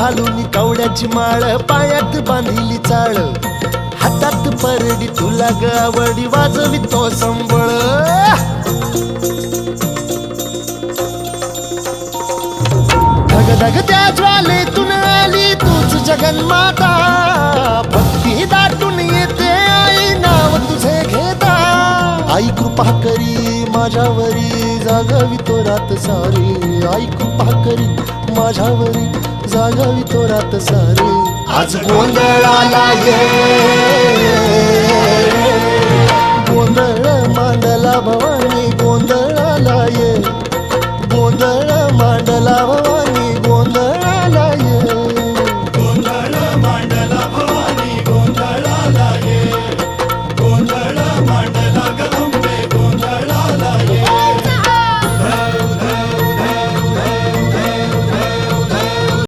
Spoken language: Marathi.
घालून कवड्याची माळ, पायात बांधिली चाळ, हातात परडी तुला ग आवडी, वाजवितो संबळ. धग त्या ज्वालेतून आली तूच जगन्माता, भक्ती दाटून येते आई नाव तुझे घेता. आई कृपा करी माझ्यावरी, जागावी तो रात सारी. आई कृपा करी माझ्यावरी, जागावी तो रात सारी. आज गोंधळाला ये, गोंधळ मांडला भवानी, गोंधळाला ये, गोंधळ मांडला भवानी, गोंधळाला ये.